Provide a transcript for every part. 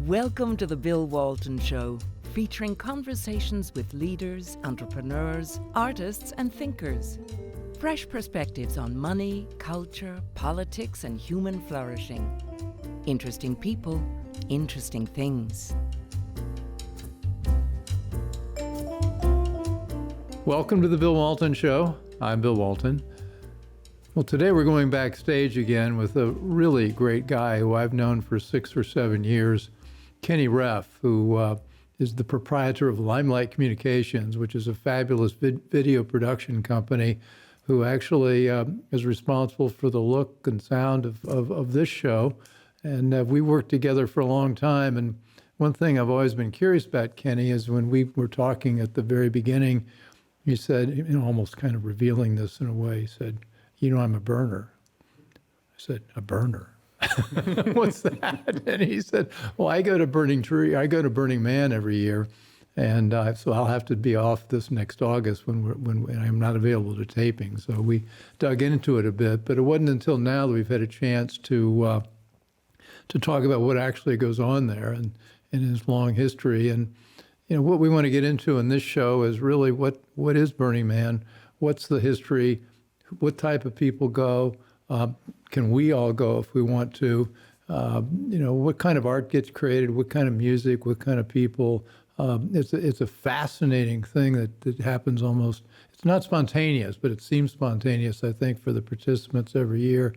Welcome to the Bill Walton Show, featuring conversations with leaders, entrepreneurs, artists, and thinkers. Fresh perspectives on money, culture, politics, and human flourishing. Interesting people, interesting things. Welcome to the Bill Walton Show. I'm Bill Walton. Well, today we're going backstage again with a really great guy who I've known for 6 or 7 years, Kenny Reff, who is the proprietor of Limelight Communications, which is a fabulous video production company, who actually is responsible for the look and sound of this show. And we worked together for a long time. And one thing I've always been curious about, Kenny, is when we were talking at the very beginning, he said, almost kind of revealing this in a way, he said, I'm a burner. I said, a burner? What's that? And he said, well, I go to Burning Man every year. And so I'll have to be off this next August when I'm not available to taping. So we dug into it a bit, but it wasn't until now that we've had a chance to talk about what actually goes on there and in his long history. And what we want to get into in this show is really what is Burning Man, what's the history, what type of people go, can we all go if we want to, what kind of art gets created, what kind of music, what kind of people. It's a fascinating thing that happens almost, it's not spontaneous, but it seems spontaneous, I think, for the participants every year.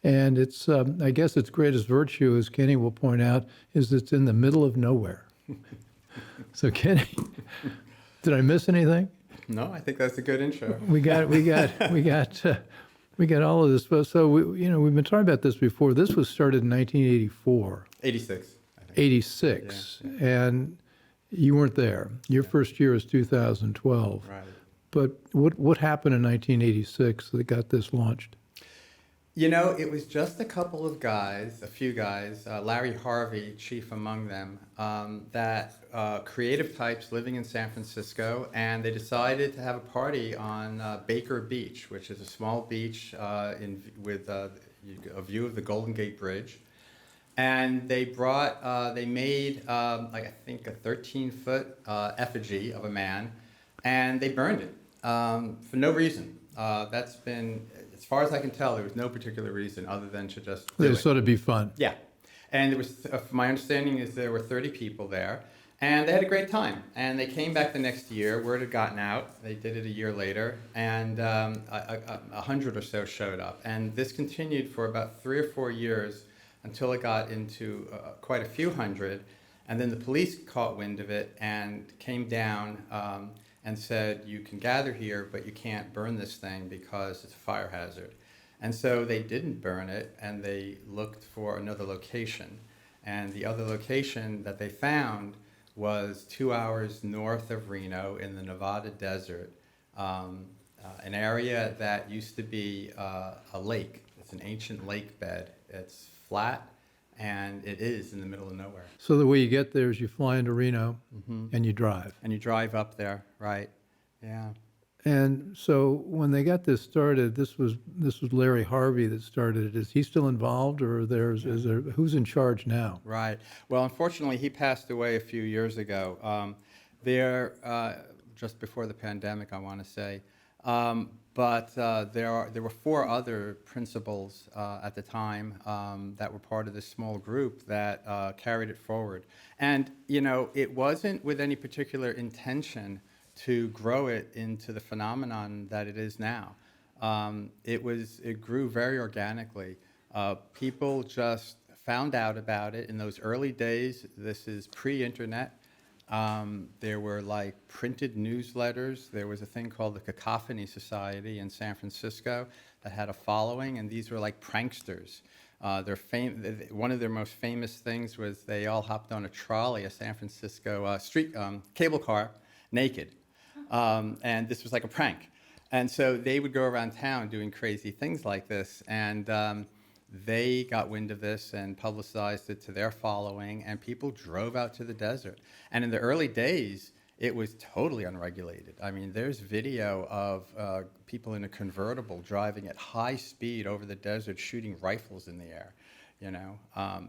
And it's, I guess its greatest virtue, as Kenny will point out, is it's in the middle of nowhere. So Kenny, did I miss anything? No, I think that's a good intro. We got all of this. So we've been talking about this before. This was started in 1984. 86, I think. 86. Yeah. And you weren't there. Your first year was 2012. Right. But what happened in 1986 that got this launched? It was just a couple of guys, a few guys, Larry Harvey, chief among them, creative types living in San Francisco, and they decided to have a party on Baker Beach, which is a small beach with a view of the Golden Gate Bridge. And they made, I think, a 13-foot effigy of a man, and they burned it for no reason. That's been, as far as I can tell, there was no particular reason other than to just do it. Sort of be fun. Yeah. And there was, my understanding is there were 30 people there, and they had a great time. And they came back the next year. Word had gotten out. They did it a year later, and 100 or so showed up. And this continued for about 3 or 4 years, until it got into quite a few hundred. And then the police caught wind of it and came down and said, you can gather here, but you can't burn this thing because it's a fire hazard. And so they didn't burn it, and they looked for another location. And the other location that they found was 2 hours north of Reno in the Nevada desert, an area that used to be a lake. It's an ancient lake bed. It's flat, and it is in the middle of nowhere. So the way you get there is you fly into Reno, and you drive. And you drive up there, right? Yeah. And so when they got this started, this was Larry Harvey that started it. Is he still involved, or is there who's in charge now? Right. Well, unfortunately, he passed away a few years ago. Just before the pandemic, I want to say. But there were 4 other principals at the time that were part of this small group that carried it forward. And, it wasn't with any particular intention to grow it into the phenomenon that it is now. It grew very organically. People just found out about it in those early days. This is pre-internet. There were printed newsletters. There was a thing called the Cacophony Society in San Francisco that had a following, and these were like pranksters. One of their most famous things was they all hopped on a trolley, a San Francisco cable car, naked. And this was like a prank. And so they would go around town doing crazy things like this, and they got wind of this and publicized it to their following, and people drove out to the desert. And in the early days, it was totally unregulated. I mean, there's video of people in a convertible driving at high speed over the desert, shooting rifles in the air. you know.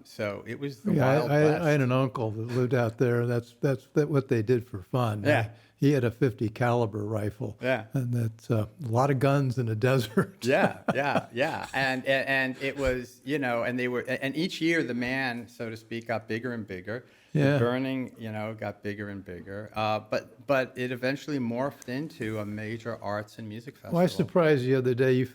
So it was the Yeah, Wild West. I had an uncle that lived out there. That's what they did for fun. Yeah. He had a 50 caliber rifle. Yeah. And that's a lot of guns in a desert. Yeah. And it was, you know, and each year the man, so to speak, got bigger and bigger. Yeah. The burning, you know, got bigger and bigger. But it eventually morphed into a major arts and music festival. Well, I was surprised the other day.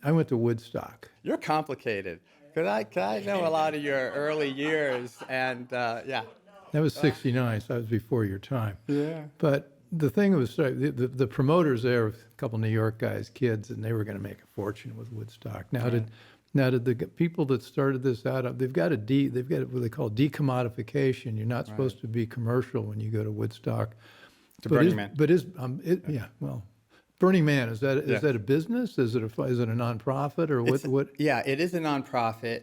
I went to Woodstock. You're complicated. Cause I know a lot of your early years, and yeah. That was 69, so that was before your time. Yeah. But the thing was, the promoters there, a couple New York guys, kids, and they were going to make a fortune with Woodstock. Now did the people that started this out, they've got what they call decommodification. You're not supposed to be commercial when you go to Woodstock. To Burning Man. But well, Burning Man, is that a business? Is it a nonprofit or what? Yeah, it is a nonprofit,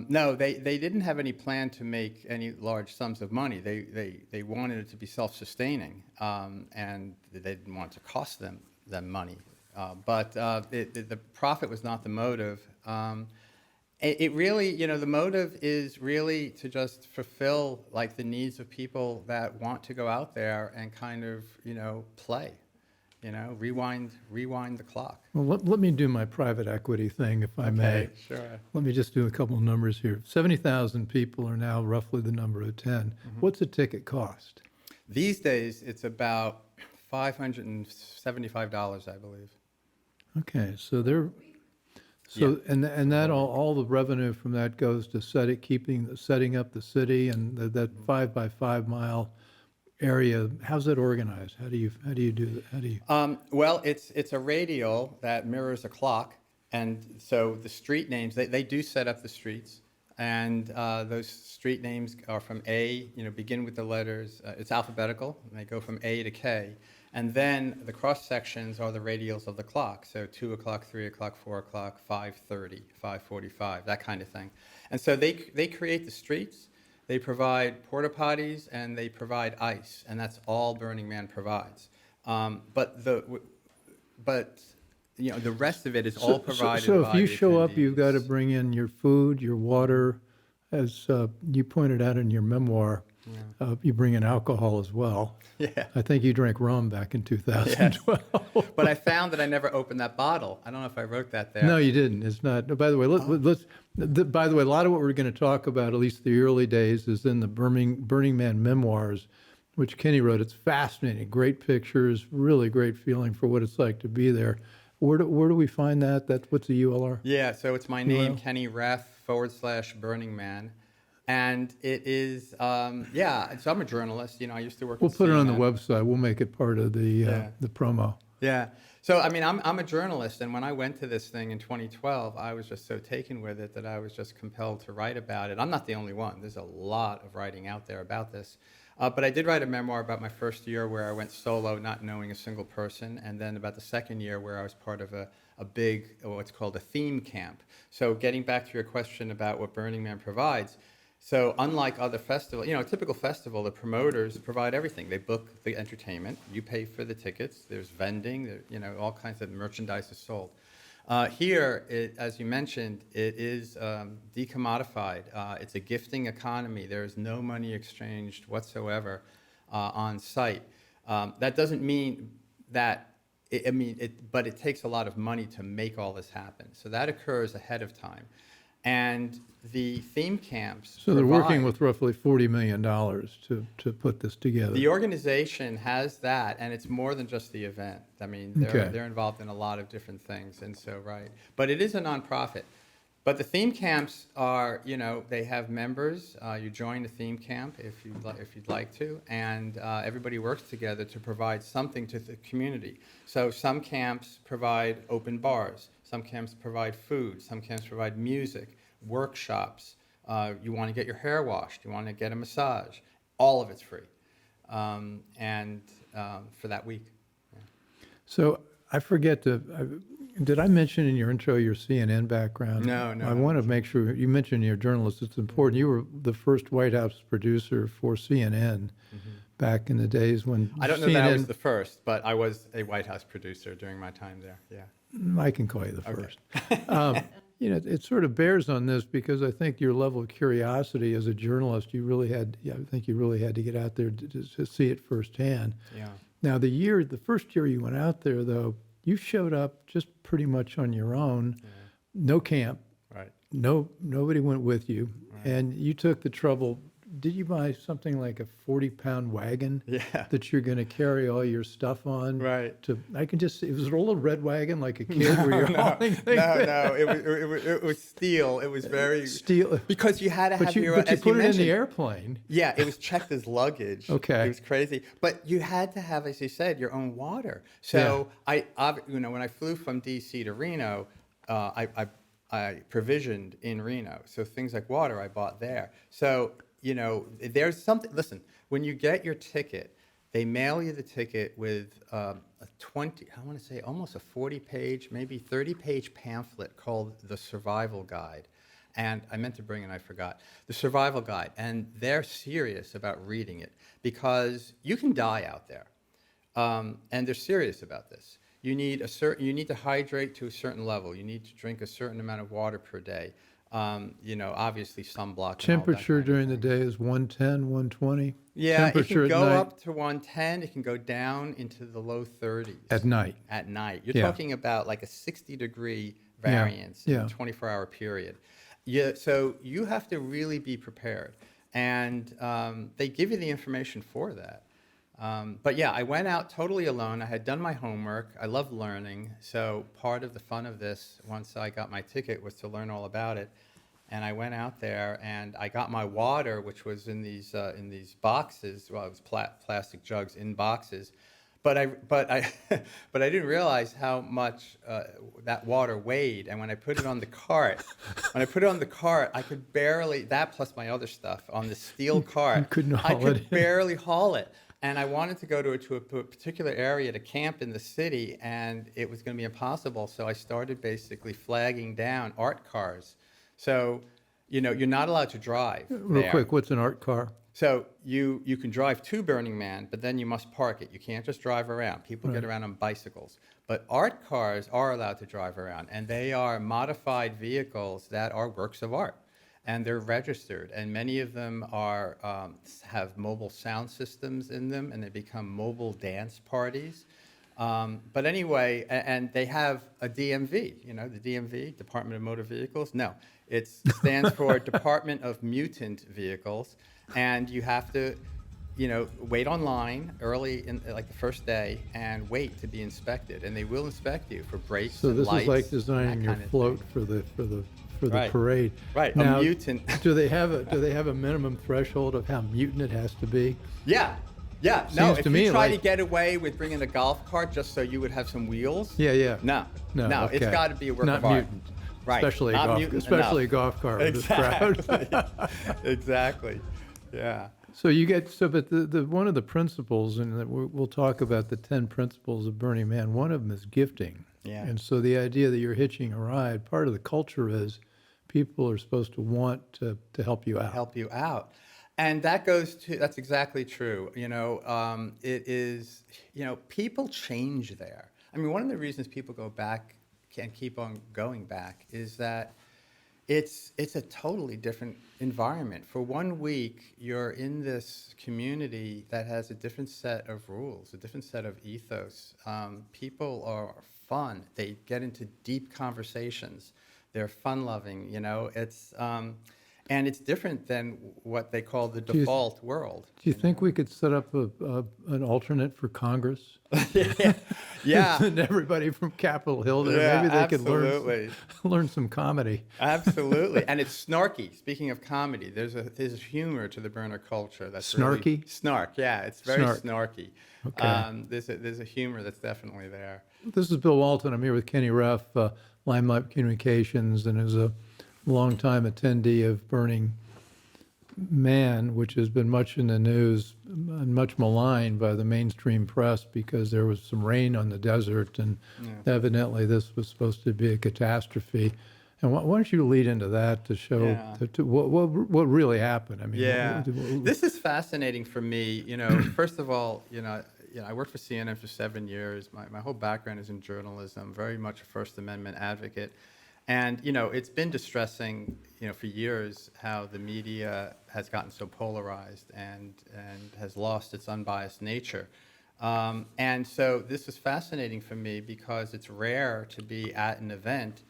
no, they didn't have any plan to make any large sums of money. They wanted it to be self-sustaining, and they didn't want it to cost them money. But the profit was not the motive. It really, you know, the motive is really to just fulfill like the needs of people that want to go out there and kind of, you know, play, you know, rewind the clock. Well, let me do my private equity thing, if I may. Sure. Let me just do a couple of numbers here. 70,000 people are now roughly the number of 10. Mm-hmm. What's a ticket cost? These days, it's about $575, I believe. Okay, so they're and that all the revenue from that goes to setting up the city and that 5 by 5 mile area. How's that organized? How do you do that? How do you? Well, it's a radial that mirrors a clock, and so the street names they do set up the streets, and those street names are from A, you know, begin with the letters. It's alphabetical, and they go from A to K. And then the cross sections are the radials of the clock. So 2 o'clock, 3 o'clock, 4 o'clock, 5:30, 5:45, that kind of thing. And so they create the streets, they provide porta potties, and they provide ice. And that's all Burning Man provides. But you know, the rest of it is all provided So by if you the show up, you've got to attendees. bring in your food, your water, as you pointed out in your memoir. You bring in alcohol as well. Yeah. I think you drank rum back in 2012. But I found that I never opened that bottle. I don't know if I wrote that there. No, you didn't. It's not. By the way, by the way, a lot of what we're going to talk about, at least the early days, is in the Burning Man memoirs, which Kenny wrote. It's fascinating. Great pictures, really great feeling for what it's like to be there. Where do we find that? What's the ULR? Yeah, so it's my name, Kenny Reff /Burning Man. And it is, so I'm a journalist. You know, I used to work. We'll put it on the CNN. website. We'll make it part of the promo. Yeah. So I mean, I'm a journalist, and when I went to this thing in 2012, I was just so taken with it that I was just compelled to write about it. I'm not the only one. There's a lot of writing out there about this. But I did write a memoir about my first year where I went solo, not knowing a single person, and then about the second year where I was part of a big, what's called a theme camp. So getting back to your question about what Burning Man provides. So unlike other festivals, you know, a typical festival, the promoters provide everything. They book the entertainment, you pay for the tickets, there's vending, you know, all kinds of merchandise is sold. Here, as you mentioned, it is decommodified. It's a gifting economy. There is no money exchanged whatsoever on site. That doesn't mean that, but it takes a lot of money to make all this happen. So that occurs ahead of time. And the theme camps. So they're working with roughly $40 million to put this together. The organization has that, and it's more than just the event. I mean, they're involved in a lot of different things, and so But it is a nonprofit. But the theme camps are, you know, they have members. You join the theme camp if you'd like to, and everybody works together to provide something to the community. So some camps provide open bars. Some camps provide food. Some camps provide music, workshops. You want to get your hair washed. You want to get a massage. All of it's free, and for that week. Yeah. So I forget did I mention in your intro your CNN background? No. I want to make sure you mentioned you're a journalist. It's important. You were the first White House producer for CNN back in the days when I don't know CNN, that I was the first, but I was a White House producer during my time there. Yeah. I can call you the first. it sort of bears on this because I think your level of curiosity as a journalist, I think you really had to get out there to see it firsthand. Yeah. Now, the first year you went out there, though, you showed up just pretty much on your own, no camp, Right. nobody went with you, Right. and you took the trouble. Did you buy something like a 40-pound wagon Yeah. that you're going to carry all your stuff on? Right. I can just see, was it a little red wagon like a kid where you're hauling things? No, it was steel. It was very Steel. because you had to have your. But you as put it in mentioned, the airplane. Yeah, it was checked as luggage. Okay. It was crazy, but you had to have, as you said, your own water. So when I flew from D.C. to Reno, I provisioned in Reno. So things like water I bought there. So there's something. Listen, when you get your ticket, they mail you the ticket with a 20, I want to say almost a 40-page, maybe 30-page pamphlet called The Survival Guide. And I meant to bring it, I forgot. The Survival Guide. And they're serious about reading it because you can die out there. And they're serious about this. You need to hydrate to a certain level. You need to drink a certain amount of water per day. Obviously sunblock. Temperature during the day is 110, 120. Yeah, it can go at night, up to 110. It can go down into the low 30s. at night. At night. You're Yeah. talking about like a 60-degree variance in a 24-hour period. Yeah, so you have to really be prepared. And they give you the information for that. But yeah, I went out totally alone. I had done my homework. I love learning. So part of the fun of this, once I got my ticket, was to learn all about it. And I went out there and I got my water, which was in these boxes. Well, it was plastic jugs in boxes. But I didn't realize how much that water weighed. And when I put it on the cart, I could barely, that plus my other stuff on the steel cart, You couldn't haul I could it. barely haul it. And I wanted to go to a particular area to camp in the city, and it was going to be impossible. So I started basically flagging down art cars. So, you're not allowed to drive Real there. quick, what's an art car? So you can drive to Burning Man, but then you must park it. You can't just drive around. People get around on bicycles. But art cars are allowed to drive around, and they are modified vehicles that are works of art. And they're registered, and many of them have mobile sound systems in them, and they become mobile dance parties. But anyway, and they have a DMV, the DMV, Department of Motor Vehicles. No, it stands for Department of Mutant Vehicles, and you have to, wait online early in like the first day and wait to be inspected, and they will inspect you for brakes So and this lights. is like designing your float for the Right. parade. Right, Now, a mutant. do they have a minimum threshold of how mutant it has to be? Yeah. Yeah, no, Seems if to you me try to like- get away with bringing a golf cart just so you would have some wheels, Yeah. no, okay. it's got to be a work Not of art. mutant. Right, Especially not a golf, mutant especially a enough. golf cart with this crowd. Exactly, exactly, yeah. But the one of the principles, and we'll talk about the 10 principles of Burning Man. One of them is gifting. Yeah. And so the idea that you're hitching a ride, part of the culture is people are supposed to want to help you out. Help you out. And that's exactly true. It is, people change there. I mean, one of the reasons people go back and keep on going back is that it's a totally different environment. For 1 week, you're in this community that has a different set of rules, a different set of ethos. People are fun. They get into deep conversations. They're fun-loving, and it's different than what they call the default world. Do you think we could set up an alternate for Congress? Yeah. And everybody from Capitol Hill there, Yeah, maybe they absolutely. could learn some comedy. Absolutely, and it's snarky. Speaking of comedy, there's a humor to the burner culture that's really Snarky? snark. Yeah, it's very Snark. snarky. Okay. There's a humor that's definitely there. This is Bill Walton. I'm here with Kenny Reff, Limelight Communications, and is a longtime attendee of Burning Man, which has been much in the news and much maligned by the mainstream press because there was some rain on the desert, and evidently this was supposed to be a catastrophe. And why don't you lead into that to show what really happened? I mean, Yeah, this is fascinating for me. First of all, I worked for CNN for 7 years. My whole background is in journalism, very much a First Amendment advocate. And, it's been distressing, for years how the media has gotten so polarized and has lost its unbiased nature. And so this is fascinating for me because it's rare to be at an event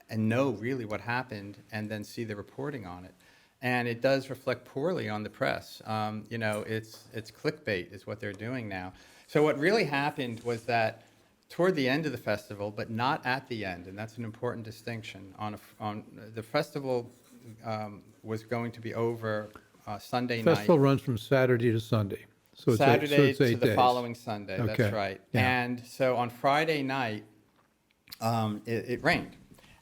and know really what happened and then see the reporting on it. And it does reflect poorly on the press. It's clickbait is what they're doing now. So what really happened was that toward the end of the festival, but not at the end, and that's an important distinction. On the festival was going to be over Sunday night. Festival runs from Saturday to Sunday. So it's Saturday it's 8 to the days. following Sunday, Okay. that's right. Yeah. And so on Friday night, it rained.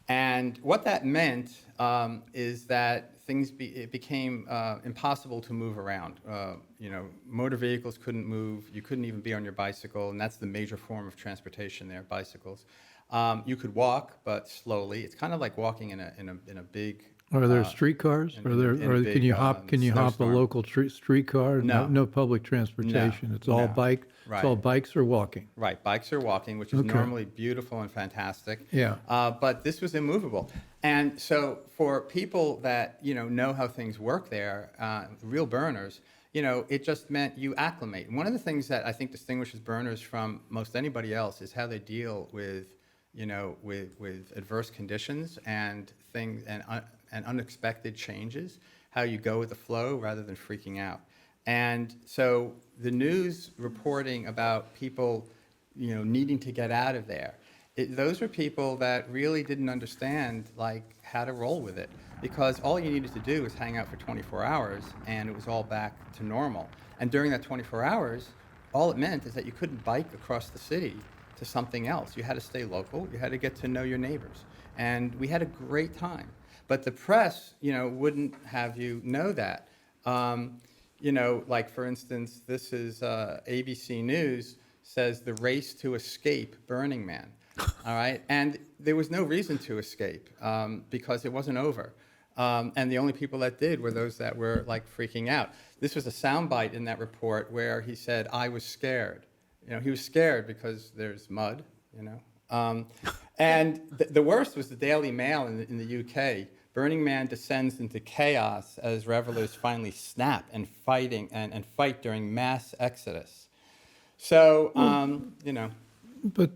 And what that meant is that it became impossible to move around. Motor vehicles couldn't move. You couldn't even be on your bicycle, and that's the major form of transportation there, bicycles. You could walk, but slowly. It's kind of like walking in a big. Are there streetcars? in a Can you hop? Can you hop a snowstorm. local streetcar? No. No public transportation. It's all No. bike. Right. It's all bikes or walking. Right, bikes are walking, which is Okay. normally beautiful and fantastic. Yeah. But this was immovable. And so for people that, know how things work there, real burners, it just meant you acclimate. And one of the things that I think distinguishes burners from most anybody else is how they deal with, with adverse conditions and things and unexpected changes, how you go with the flow rather than freaking out. And so the news reporting about people, needing to get out of there, those were people that really didn't understand how to roll with it, because all you needed to do was hang out for 24 hours and it was all back to normal. And during that 24 hours, all it meant is that you couldn't bike across the city to something else. You had to stay local. You had to get to know your neighbors. And we had a great time. But the press, wouldn't have you know that. For instance, this is ABC News says the race to escape Burning Man. All right, and there was no reason to escape because it wasn't over, and the only people that did were those that were freaking out. This was a soundbite in that report where he said, "I was scared." He was scared because there's mud. And the worst was the Daily Mail in the UK. Burning Man descends into chaos as revelers finally snap and fight during mass exodus. So, But,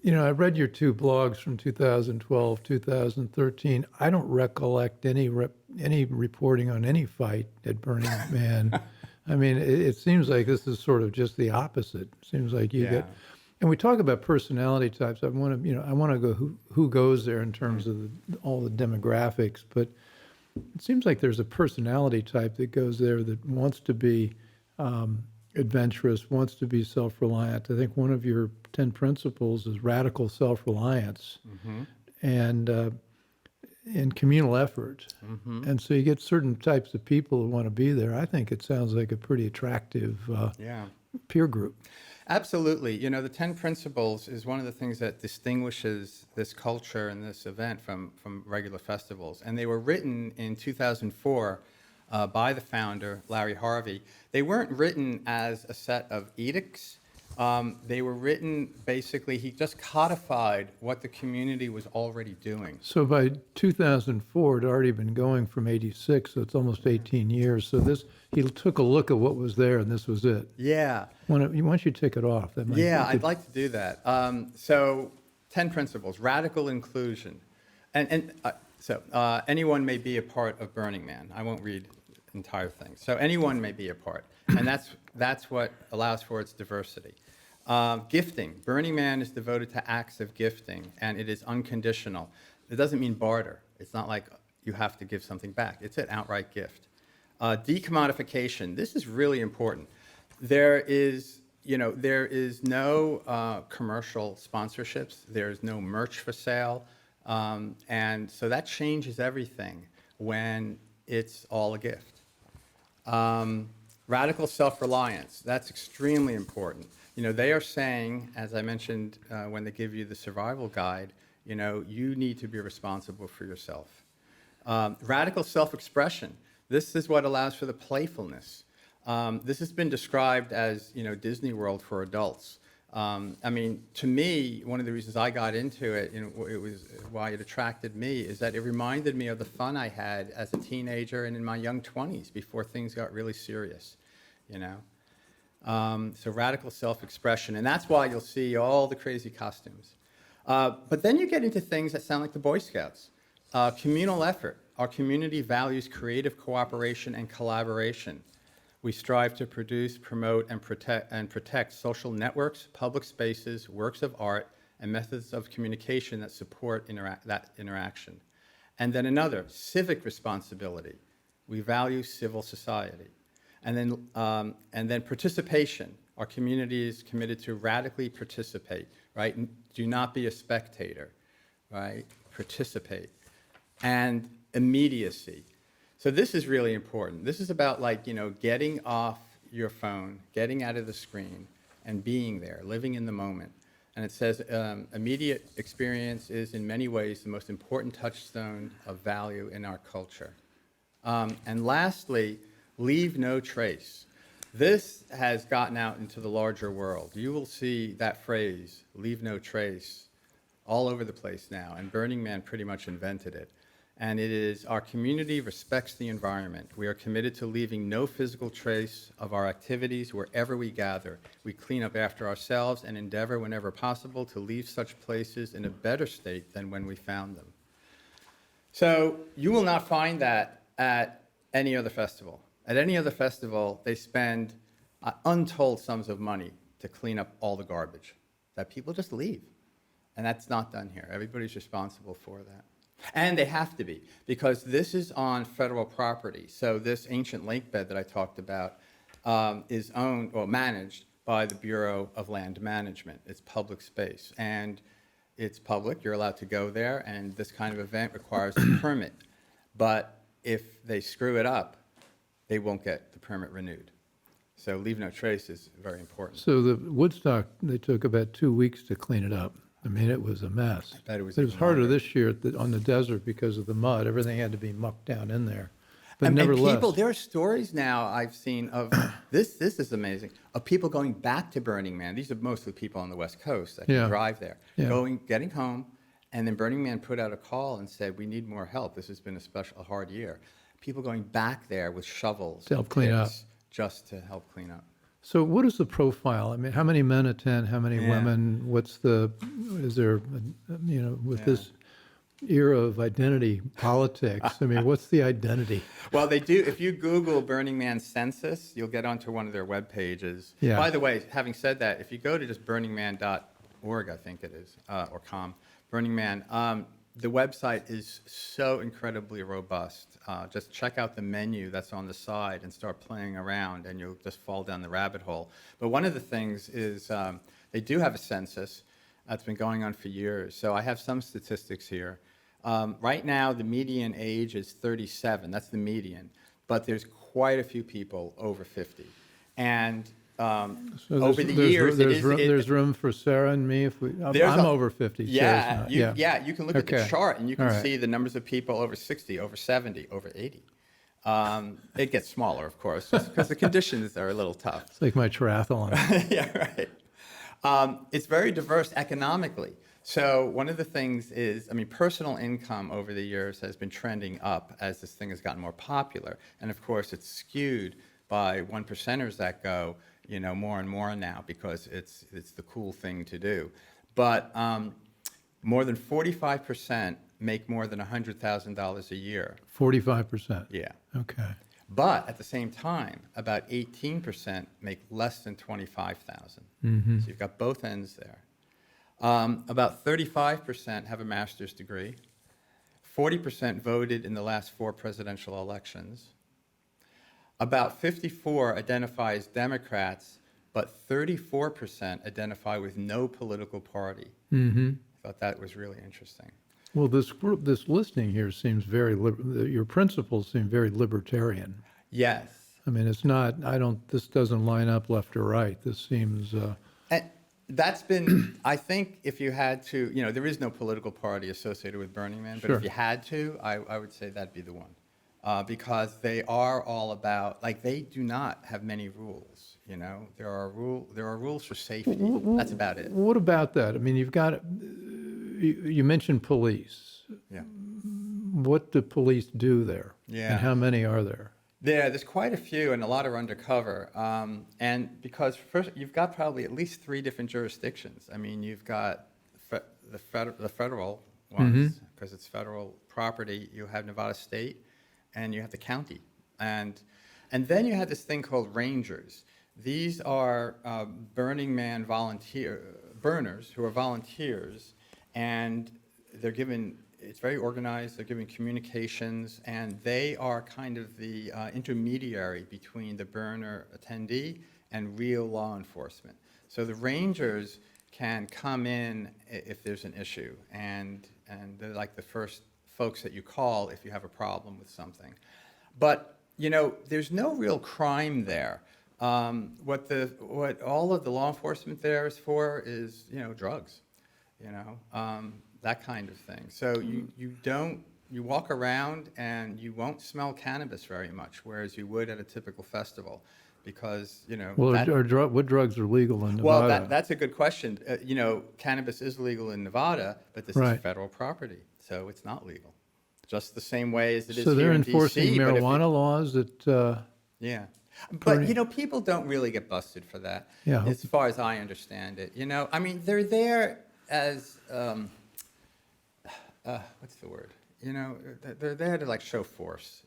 I read your two blogs from 2012, 2013. I don't recollect any reporting on any fight at Burning Man. I mean, it seems like this is sort of just the opposite. It seems like you get, and we talk about personality types. I want to go who goes there in terms of all the demographics, but it seems like there's a personality type that goes there that wants to be adventurous, wants to be self-reliant. I think one of your 10 principles is radical self-reliance and communal effort. And so you get certain types of people who want to be there. I think it sounds like a pretty attractive peer group. Absolutely. The 10 principles is one of the things that distinguishes this culture and this event from regular festivals. And they were written in 2004 by the founder, Larry Harvey. They weren't written as a set of edicts. They were written, basically, he just codified what the community was already doing. So by 2004, it had already been going from 86, so it's almost 18 years. So he took a look at what was there, and this was it. Yeah. Why don't you take it off? That might I'd like to do that. So 10 principles, radical inclusion. So anyone may be a part of Burning Man. I won't read the entire thing. So anyone may be a part, and that's what allows for its diversity. Gifting. Burning Man is devoted to acts of gifting, and it is unconditional. It doesn't mean barter. It's not like you have to give something back. It's an outright gift. Decommodification. This is really important. There is no commercial sponsorships. There's no merch for sale, and so that changes everything when it's all a gift. Radical self-reliance. That's extremely important. They are saying, as I mentioned when they give you the survival guide, you need to be responsible for yourself. Radical self-expression. This is what allows for the playfulness. This has been described as, Disney World for adults. I mean, to me, one of the reasons I got into it, and it was why it attracted me, is that it reminded me of the fun I had as a teenager and in my young 20s before things got really serious, you know? So radical self-expression, and that's why you'll see all the crazy costumes. But then you get into things that sound like the Boy Scouts. Communal effort. Our community values creative cooperation and collaboration. We strive to produce, promote, and protect social networks, public spaces, works of art, and methods of communication that support that interaction. And then another, civic responsibility. We value civil society. And then participation. Our community is committed to radically participate, right? Do not be a spectator, right? Participate. And immediacy. So this is really important. This is about, like, you know, getting off your phone, getting out of the screen, and being there, living in the moment. And it says immediate experience is in many ways the most important touchstone of value in our culture. And lastly, leave no trace. This has gotten out into the larger world. You will see that phrase, leave no trace, all over the place now, and Burning Man pretty much invented it. And it is, our community respects the environment. We are committed to leaving no physical trace of our activities wherever we gather. We clean up after ourselves and endeavor whenever possible to leave such places in a better state than when we found them. So you will not find that at any other festival. At any other festival, they spend untold sums of money to clean up all the garbage that people just leave. And that's not done here. Everybody's responsible for that. And they have to be, because this is on federal property. So this ancient lake bed that I talked about is owned or managed by the Bureau of Land Management. It's public space, and it's public. You're allowed to go there, and this kind of event requires a permit. But if they screw it up, they won't get the permit renewed. So leave no trace is very important. So the Woodstock, they took about 2 weeks to clean it up. I mean, it was a mess. I bet it was harder longer. this year on the desert because of the mud. Everything had to be mucked down in there. But And nevertheless, people, there are stories now I've seen of, this is amazing, of people going back to Burning Man. These are mostly people on the West Coast that can Yeah. drive there. Yeah. Getting home, and then Burning Man put out a call and said, we need more help. This has been a hard year. People going back there with shovels. To help and clean up. picks just to help clean up. so what is the profile? I mean, how many men attend? How many Yeah. women? Is there, you know, with Yeah. this era of identity politics, I mean, what's the identity? Well, they do. If you Google Burning Man census, you'll get onto one of their web pages. Yeah. By the way, having said that, if you go to just burningman.org, I think it is, or com, Burning Man, the website is so incredibly robust. Just check out the menu that's on the side and start playing around, and you'll just fall down the rabbit hole. But one of the things is they do have a census that's been going on for years. So I have some statistics here. Right now, the median age is 37. That's the median. But there's quite a few people over 50. And So over the years, there's room for Sarah and me if we. I'm over 50. Yeah, Sarah's not. you can look at the Okay. chart and you can All right. see the numbers of people over 60, over 70, over 80. It gets smaller, of course, just because the conditions are a little tough. It's like my triathlon. Yeah, right. It's very diverse economically. So one of the things is, I mean, personal income over the years has been trending up as this thing has gotten more popular. And of course, it's skewed by one percenters that go, you know, more and more now because it's the cool thing to do. But more than 45% make more than $100,000 a year. 45%. Yeah. Okay. But at the same time, about 18% make less than $25,000. Mm-hmm. So you've got both ends there. About 35% have a master's degree. 40% voted in the last 4 presidential elections. About 54 identify as Democrats, but 34% identify with no political party. Mm-hmm. I thought that was really interesting. Well, this listing here seems very, your principles seem very libertarian. Yes. I mean, it's not, this doesn't line up left or right. This seems, And that's been, I think if you had to, you know, there is no political party associated with Burning Man, but Sure. if you had to, I would say that'd be the one. because they are all about, like, they do not have many rules. There are rules for safety. That's about it. What about that? I mean, you've got, you mentioned police. Yeah. What do police do there? Yeah. And how many are there? There's quite a few, and a lot are undercover. And because first, you've got probably at least 3 different jurisdictions. I mean, you've got the federal ones, because it's federal property. You have Nevada State, and you have the county, and then you have this thing called rangers. These are Burning Man burners who are volunteers, and they're given. It's very organized. They're given communications, and they are kind of the intermediary between the burner attendee and real law enforcement. So the rangers can come in if there's an issue, and they're like the first folks that you call if you have a problem with something. But there's no real crime there. What all of the law enforcement there is for is drugs, that kind of thing. So you walk around and you won't smell cannabis very much, whereas you would at a typical festival, because Well, what drugs are legal in Nevada? Well, that's a good question. Cannabis is legal in Nevada, but this is federal property, so it's not legal. Just the same way as it is so here they're in DC. enforcing marijuana laws that. Yeah. But, people don't really get busted for that, as far as I understand it. I mean, they're there as, what's the word? They're there to, like, show force,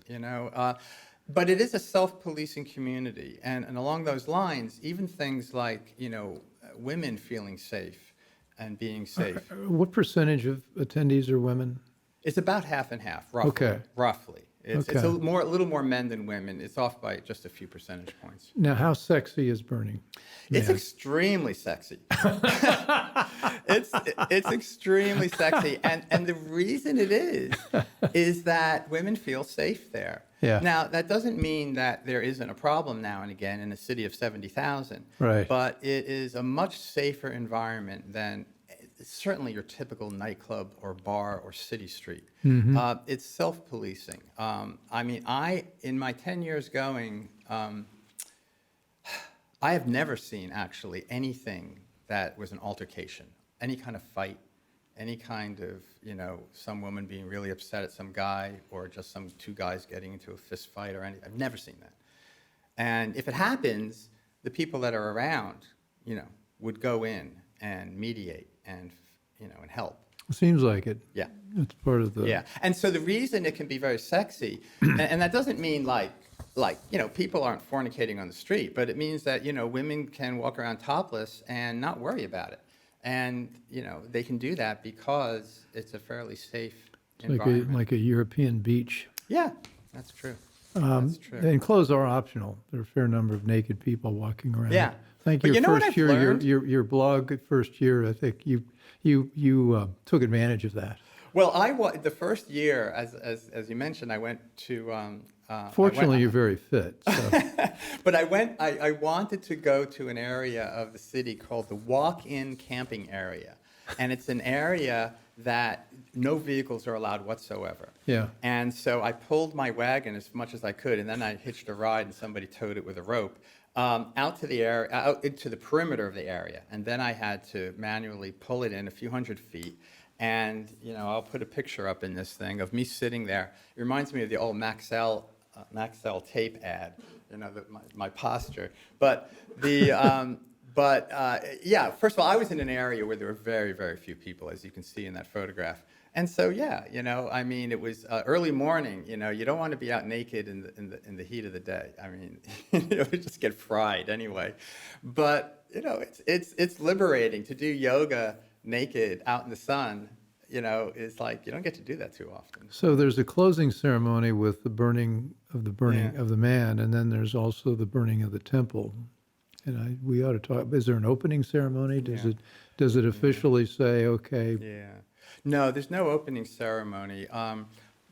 But it is a self-policing community. And along those lines, even things like, women feeling safe and being safe. What percentage of attendees are women? It's about half and half, roughly. Okay. Roughly. It's a little more men than women. It's off by just a few percentage points. Now, how sexy is Burning Man? It's extremely sexy. It's extremely sexy, and the reason it is that women feel safe there. Yeah. Now, that doesn't mean that there isn't a problem now and again in a city of 70,000. Right. But it is a much safer environment than certainly your typical nightclub or bar or city street. It's self-policing. I mean, in my 10 years going, I have never seen actually anything that was an altercation, any kind of fight, any kind of, some woman being really upset at some guy, or just some 2 guys getting into a fist fight or anything. I've never seen that. And if it happens, the people that are around, would go in and mediate and help. Seems like it. Yeah. It's part of the. Yeah. And so the reason it can be very sexy, and that doesn't mean like people aren't fornicating on the street, but it means that women can walk around topless and not worry about it, and they can do that because it's a fairly safe environment. Like a European beach. Yeah, that's true. That's true. And clothes are optional. There are a fair number of naked people walking around. Yeah. Thank But you. what I've learned? Your blog first year, I think you took advantage of that. Well, the first year, as you mentioned, I went to. Fortunately, you're very fit. So. But I wanted to go to an area of the city called the walk-in camping area, and it's an area that no vehicles are allowed whatsoever. Yeah. And so I pulled my wagon as much as I could, and then I hitched a ride, and somebody towed it with a rope. Out to the area, out into the perimeter of the area, and then I had to manually pull it in a few hundred feet. And I'll put a picture up in this thing of me sitting there. It reminds me of the old Maxell tape ad, my posture. But yeah. First of all, I was in an area where there were very, very few people, as you can see in that photograph. And so, yeah, I mean, it was early morning. You don't want to be out naked in the heat of the day. I mean, you just get fried anyway. But it's liberating to do yoga naked out in the sun. It's like you don't get to do that too often. So there's a closing ceremony with the burning of the man, and then there's also the burning of the temple. And we ought to talk. Is there an opening ceremony? Does it officially say okay? Yeah. No, there's no opening ceremony.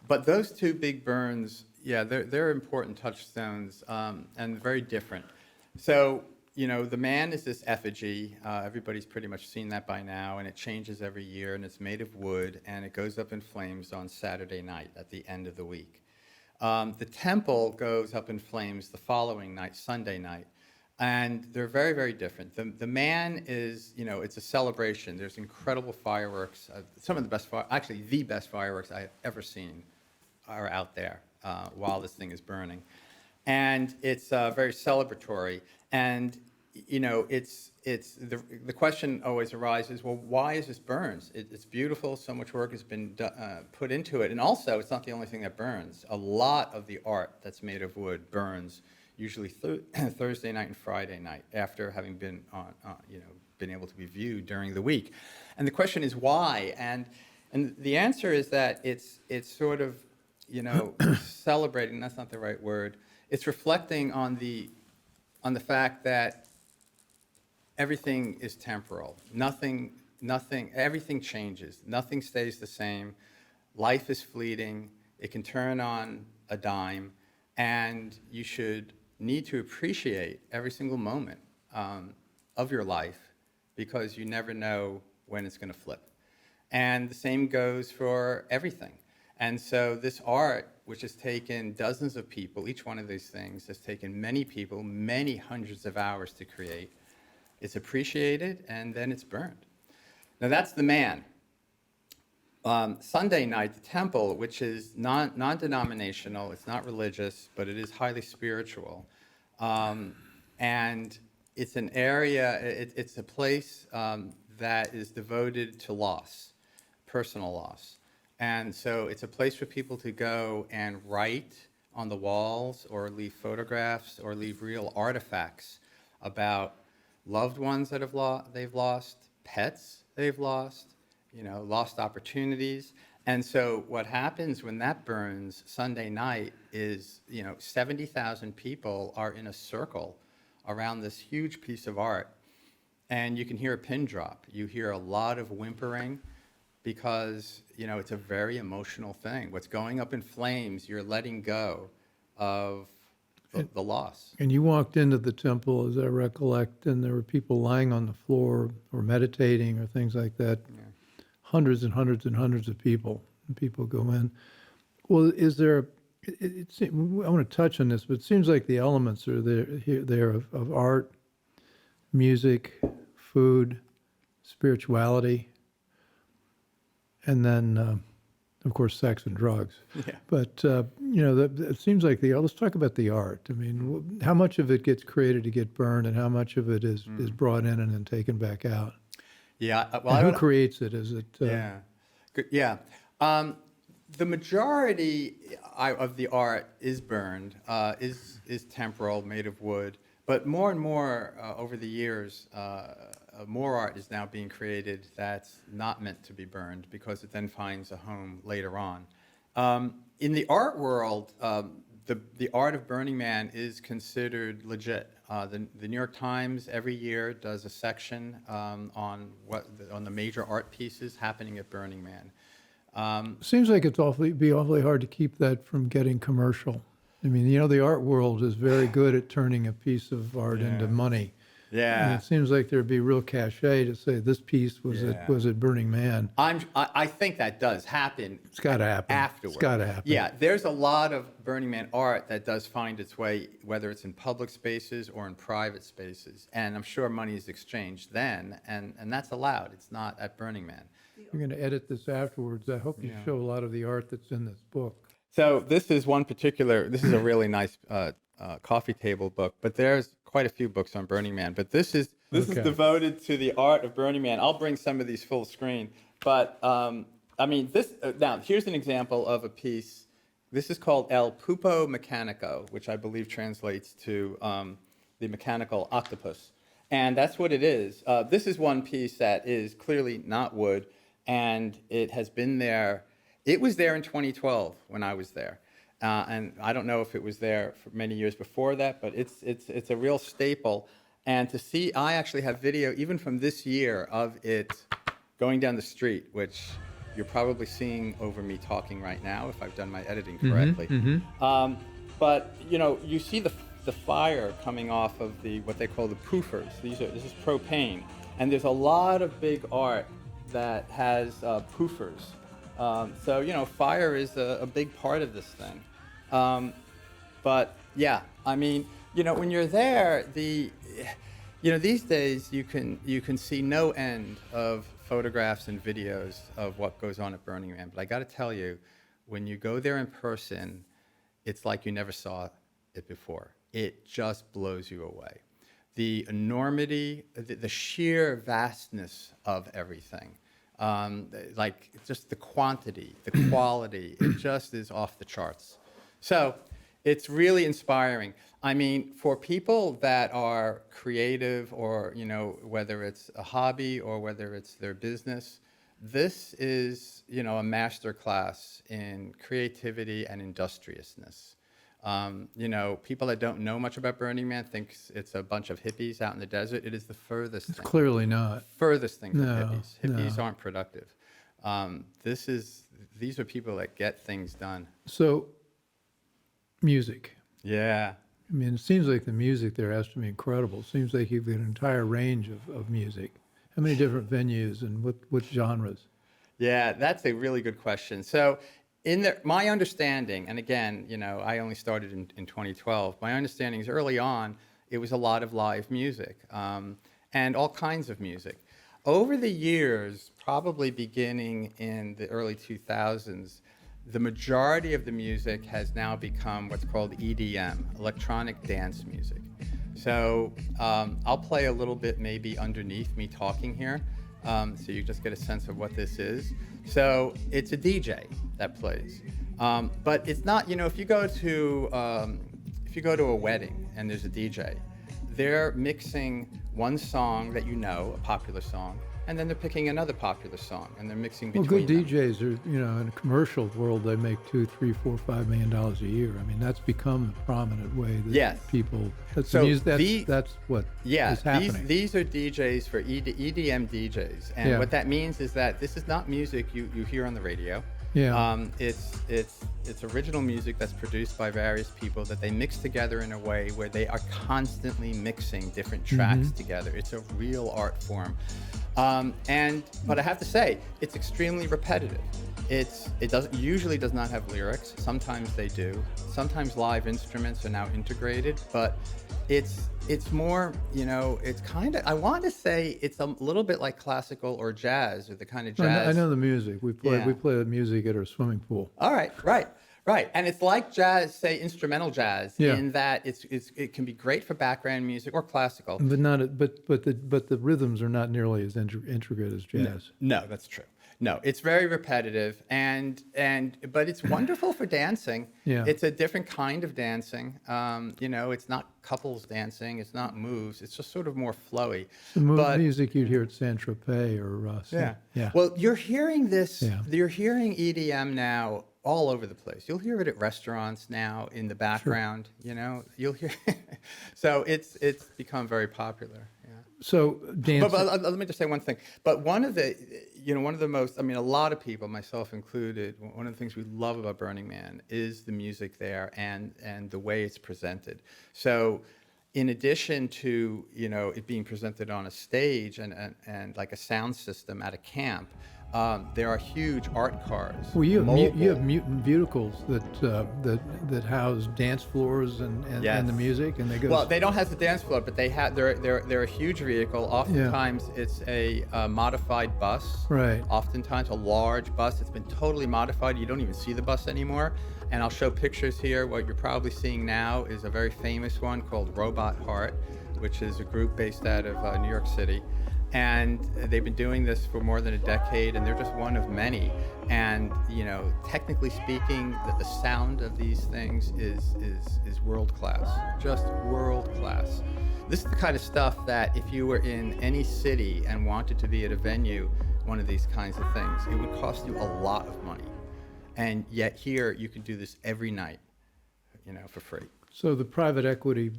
But those 2 big burns, yeah, they're important touchstones and very different. So, the man is this effigy. Everybody's pretty much seen that by now, and it changes every year, and it's made of wood, and it goes up in flames on Saturday night at the end of the week. The temple goes up in flames the following night, Sunday night. And they're very, very different. The man is, it's a celebration. There's incredible fireworks. Some of the best, actually the best fireworks I've ever seen are out there while this thing is burning. And it's very celebratory. And, the question always arises, well, why is this burns? It's beautiful. So much work has been put into it. And also, it's not the only thing that burns. A lot of the art that's made of wood burns usually Thursday night and Friday night, after having been been able to be viewed during the week. And the question is why? And the answer is that it's sort of, celebrating. That's not the right word. It's reflecting on the fact that everything is temporal. Everything changes. Nothing stays the same. Life is fleeting. It can turn on a dime, and you should need to appreciate every single moment of your life, because you never know when it's going to flip. And the same goes for everything. And so this art, which has taken dozens of people, each one of these things has taken many people, many hundreds of hours to create, it's appreciated, and then it's burned. Now that's the man. Sunday night, the temple, which is non-denominational, it's not religious, but it is highly spiritual. And it's an area, it's a place that is devoted to loss, personal loss. And so it's a place for people to go and write on the walls, or leave photographs, or leave real artifacts about loved ones that they've lost, pets they've lost, lost opportunities. And so what happens when that burns Sunday night is, 70,000 people are in a circle around this huge piece of art. And you can hear a pin drop. You hear a lot of whimpering, because, it's a very emotional thing. What's going up in flames, you're letting go of the loss. And you walked into the temple, as I recollect, and there were people lying on the floor or meditating or things like that. Yeah. Hundreds and hundreds and hundreds of people. And people go in. Well, is there? I want to touch on this, but it seems like the elements are there of art, music, food, spirituality, and then, of course, sex and drugs. Yeah. But it seems like let's talk about the art. I mean, how much of it gets created to get burned, and how much of it is brought in and then taken back out? Yeah. Well, and who creates it? Is it? Yeah. Good. Yeah. The majority of the art is burned, is temporal, made of wood. But more and more over the years, more art is now being created that's not meant to be burned, because it then finds a home later on. In the art world, the art of Burning Man is considered legit. The New York Times every year does a section on the major art pieces happening at Burning Man. Seems like it's be awfully hard to keep that from getting commercial. I mean, the art world is very good at turning a piece of art into money. Yeah. And it seems like there'd be real cachet to say this piece was at Burning Man. I think that does happen. It's got to happen Afterwards. It's got to happen. Yeah, there's a lot of Burning Man art that does find its way, whether it's in public spaces or in private spaces. And I'm sure money is exchanged then, and that's allowed. It's not at Burning Man. You're going to edit this afterwards. I hope you show a lot of the art that's in this book. So this is a really nice coffee table book, but there's quite a few books on Burning Man. But this is devoted to the art of Burning Man. I'll bring some of these full screen. But, now here's an example of a piece. This is called El Pupo Mecanico, which I believe translates to the mechanical octopus. And that's what it is. This is one piece that is clearly not wood, and it has been there. It was there in 2012 when I was there. And I don't know if it was there for many years before that, but it's a real staple. And to see, I actually have video even from this year of it going down the street, which you're probably seeing over me talking right now, if I've done my editing correctly. But you see the fire coming off of what they call the poofers. This is propane, and there's a lot of big art that has poofers. So fire is a big part of this thing. But yeah, I mean, when you're there, these days you can see no end of photographs and videos of what goes on at Burning Man. But I got to tell you, when you go there in person, it's like you never saw it before. It just blows you away. The enormity, the sheer vastness of everything, like just the quantity, the quality, it just is off the charts. So it's really inspiring. I mean, for people that are creative or, whether it's a hobby or whether it's their business, this is, a master class in creativity and industriousness. People that don't know much about Burning Man think it's a bunch of hippies out in the desert. It is the furthest thing. It's clearly not. Furthest thing from No, hippies. Hippies no. aren't productive. These are people that get things done. So, music. Yeah. I mean, it seems like the music there has to be incredible. It seems like you've got an entire range of music. How many different venues and what genres? Yeah, that's a really good question. So my understanding, and again, I only started in 2012, my understanding is early on, it was a lot of live music and all kinds of music. Over the years, probably beginning in the early 2000s, the majority of the music has now become what's called EDM, electronic dance music. So I'll play a little bit maybe underneath me talking here, so you just get a sense of what this is. So it's a DJ that plays, but it's not. If you go to a wedding and there's a DJ, they're mixing one song that a popular song, and then they're picking another popular song and they're mixing between Well, good them. DJs are, in a commercial world, they make $2, $3, $4, $5 million a year. I mean, that's become the prominent way that Yes. people. That's So that's what is happening. These are DJs for EDM DJs, and Yeah. what that means is that this is not music you hear on the radio. Yeah. It's original music that's produced by various people that they mix together in a way where they are constantly mixing different tracks together. It's a real art form. But I have to say, it's extremely repetitive. It usually does not have lyrics. Sometimes they do. Sometimes live instruments are now integrated, but it's more, it's kind of, I want to say it's a little bit like classical or jazz, or the kind of jazz. I know the music. We play the music at our swimming pool. All right, right. And it's like jazz, say instrumental jazz, Yeah. in that it can be great for background music or classical. But the rhythms are not nearly as intricate as jazz. No, that's true. No, it's very repetitive, but it's wonderful for dancing. Yeah. It's a different kind of dancing. It's not couples dancing. It's not moves. It's just sort of more flowy. The But music you'd hear at Saint-Tropez or yeah. Well, you're hearing this. Yeah. You're hearing EDM now all over the place. You'll hear it at restaurants now in the background. You'll hear. So it's become very popular. Yeah. So dancing. But let me just say one thing. But one of the most, a lot of people, myself included, one of the things we love about Burning Man is the music there and the way it's presented. So in addition to, it being presented on a stage and like a sound system at a camp, there are huge art cars. Well, you have mobile. mutant vehicles that house dance floors and Yes. the music, and they go. Well, they don't have the dance floor, but they're a huge vehicle. Oftentimes, it's a modified bus. Right. Oftentimes, a large bus. It's been totally modified. You don't even see the bus anymore. And I'll show pictures here. What you're probably seeing now is a very famous one called Robot Heart, which is a group based out of New York City. And they've been doing this for more than a decade, and they're just one of many. And technically speaking, the sound of these things is world class, just world class. This is the kind of stuff that if you were in any city and wanted to be at a venue, one of these kinds of things, it would cost you a lot of money. And yet here you can do this every night, for free. So the private equity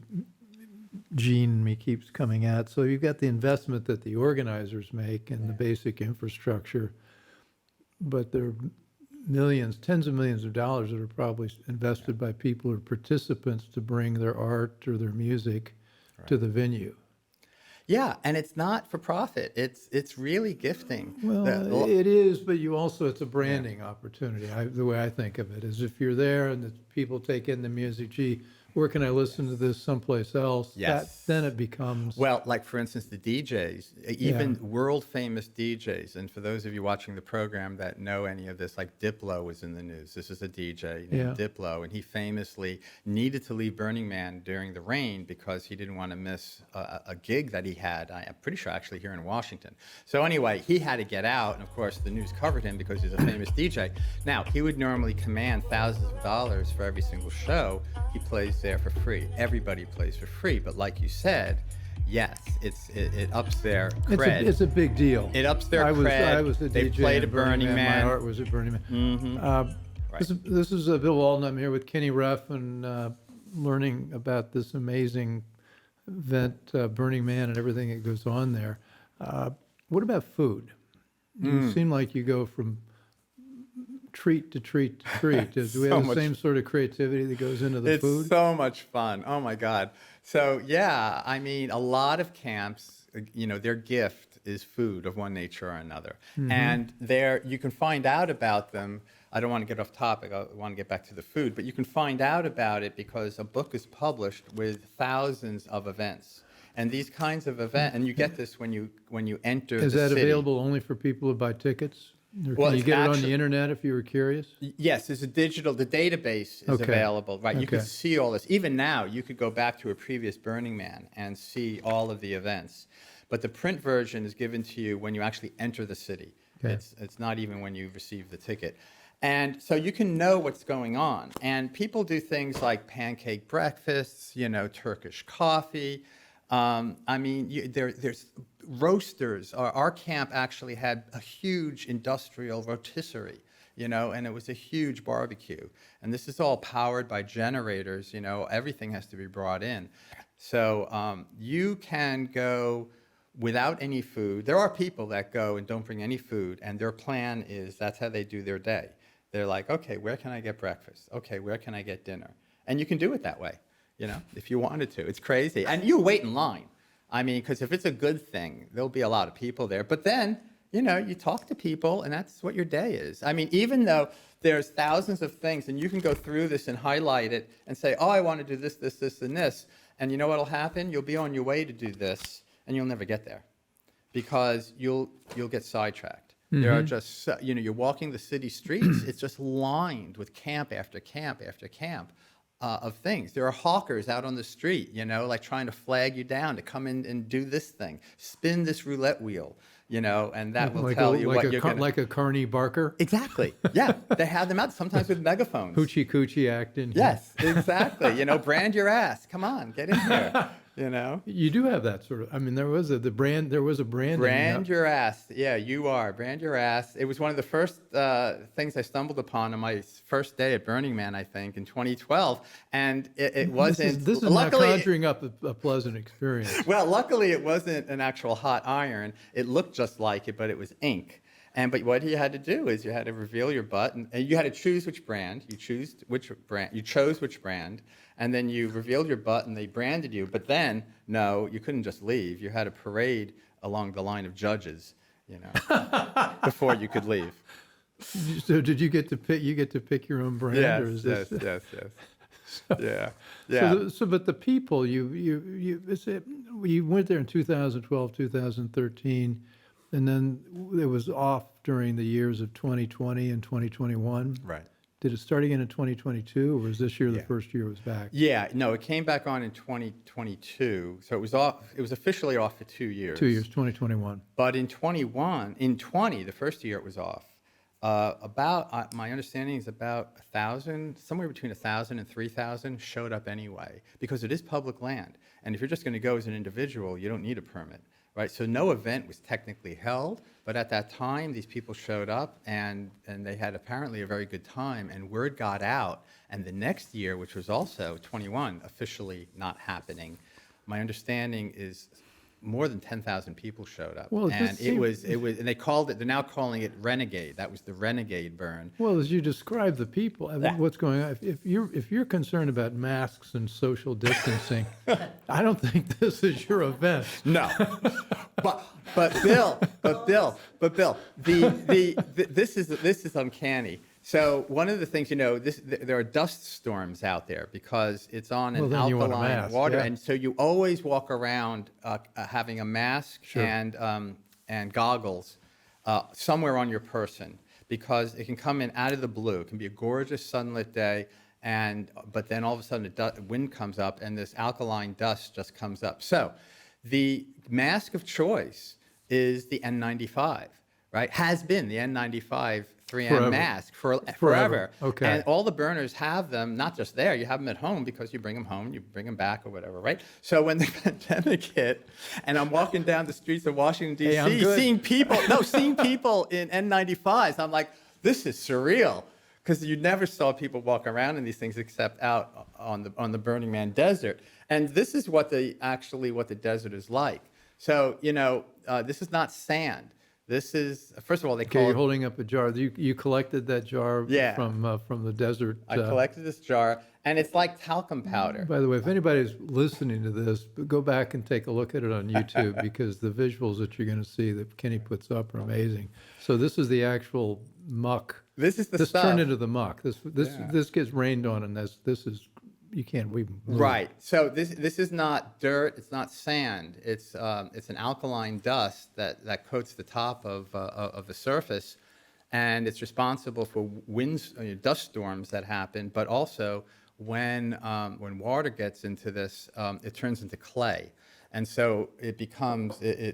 gene in me keeps coming out. So you've got the investment that the organizers make and the basic infrastructure, but there are millions, tens of millions of dollars that are probably invested by people or participants to bring their art or their music to the venue. Yeah, and it's not for profit. It's really gifting. Well, it is, but it's a branding opportunity. The way I think of it is if you're there and the people take in the music, gee, where can I listen to this someplace else? Yes. Then it becomes. Well, like for instance, the DJs, even world famous DJs, and for those of you watching the program that know any of this, like Diplo was in the news. This is a DJ named Diplo, and he famously needed to leave Burning Man during the rain because he didn't want to miss a gig that he had. I'm pretty sure actually here in Washington. So anyway, he had to get out, and of course the news covered him because he's a famous DJ. Now, he would normally command thousands of dollars for every single show. He plays there for free. Everybody plays for free, but like you said, yes, it ups their cred. It's a big deal. It ups their cred. I was the they DJ played at at Burning Man. My heart was at Burning Man. Mm-hmm. Right. This is Bill Walton. I'm here with Kenny Reff and learning about this amazing event, Burning Man, and everything that goes on there. What about food? You seem like you go from treat to treat to treat. Do we have the same sort of creativity that goes into the food? It's so much fun. Oh my God. So yeah, I mean, a lot of camps, their gift is food of one nature or another. And you can find out about them. I don't want to get off topic. I want to get back to the food, but you can find out about it because a book is published with thousands of events. And these kinds of events, and you get this when you enter the city. Is that available only for people who buy tickets? Or can you get it on the internet if you were curious? Yes, there's the database is available. Right, you can see all this. Even now, you could go back to a previous Burning Man and see all of the events. But the print version is given to you when you actually enter the city. Okay. It's not even when you receive the ticket. And so you can know what's going on. And people do things like pancake breakfasts, Turkish coffee. There's roasters. Our camp actually had a huge industrial rotisserie, and it was a huge barbecue. And this is all powered by generators, everything has to be brought in. So you can go without any food. There are people that go and don't bring any food, and their plan is that's how they do their day. They're like, okay, where can I get breakfast? Okay, where can I get dinner? And you can do it that way. If you wanted to. It's crazy. And you wait in line. I mean, because if it's a good thing, there'll be a lot of people there. But then, you talk to people, and that's what your day is. I mean, even though there's thousands of things, and you can go through this and highlight it and say, oh, I want to do this, this, this, and this. And you know what'll happen? You'll be on your way to do this, and you'll never get there because you'll get sidetracked. There are just, you're walking the city streets. It's just lined with camp after camp after camp. Of things. There are hawkers out on the street, like trying to flag you down to come in and do this thing, spin this roulette wheel, and that will tell you what you're going to... Like a Carney Barker? Exactly. Yeah. They have them out sometimes with megaphones. Hoochie coochie acting. Yes, exactly. Brand your ass. Come on, get in here. You do have that sort of. I mean, there was a brand. Brand your ass. Yeah, you are. Brand your ass. It was one of the first things I stumbled upon on my first day at Burning Man, I think, in 2012, and it wasn't. This is luckily, not conjuring up a pleasant experience. Well, luckily, it wasn't an actual hot iron. It looked just like it, but it was ink. But what you had to do is you had to reveal your butt, and you had to choose which brand. You chose which brand, and then you revealed your butt, and they branded you. But then, no, you couldn't just leave. You had a parade along the line of judges, before you could leave. So did you get to pick? You get to pick your own brand, yes, or is this? Yes. Yeah. But the people you went there in 2012, 2013. And then it was off during the years of 2020 and 2021. Right. Did it start again in 2022, or was this year the first year it was back? Yeah, no, it came back on in 2022. So it was off. It was officially off for 2 years. 2 years, 2021. But in 20, the first year it was off. My understanding is about 1,000, somewhere between 1,000 and 3,000 showed up anyway, because it is public land. And if you're just going to go as an individual, you don't need a permit. Right, so no event was technically held, but at that time, these people showed up, and they had apparently a very good time, and word got out. And the next year, which was also 21, officially not happening. My understanding is more than 10,000 people showed up. Well, and it was, and they're now calling it Renegade. That was the Renegade burn. Well, as you describe the people, I mean, what's going on? If you're concerned about masks and social distancing, I don't think this is your event. No, but Bill, this is uncanny. So one of the things, there are dust storms out there because it's on an alkaline water, and so you always walk around having a mask and goggles somewhere on your person because it can come in out of the blue. It can be a gorgeous sunlit day, but then all of a sudden wind comes up and this alkaline dust just comes up. So the mask of choice is the N95, right? Has been the N95 3M mask forever. Okay. And all the burners have them, not just there, you have them at home because you bring them home, you bring them back or whatever, right? So when the pandemic hit, and I'm walking down the streets of Washington, D.C., seeing people in N95s, I'm like, this is surreal. Because you never saw people walk around in these things except out on the Burning Man desert. And this is what the desert is like. So, this is not sand. This is, first of all, you're holding up a jar. You collected that jar from the desert. I collected this jar, and it's like talcum powder. By the way, if anybody's listening to this, go back and take a look at it on YouTube because the visuals that you're going to see that Kenny puts up are amazing. So this is the actual muck. This is the stuff. This turned into the muck. This gets rained on, and this is, you can't even move. Right. So this is not dirt. It's not sand. It's an alkaline dust that coats the top of the surface, and it's responsible for winds, dust storms that happen. But also when water gets into this, it turns into clay, and so it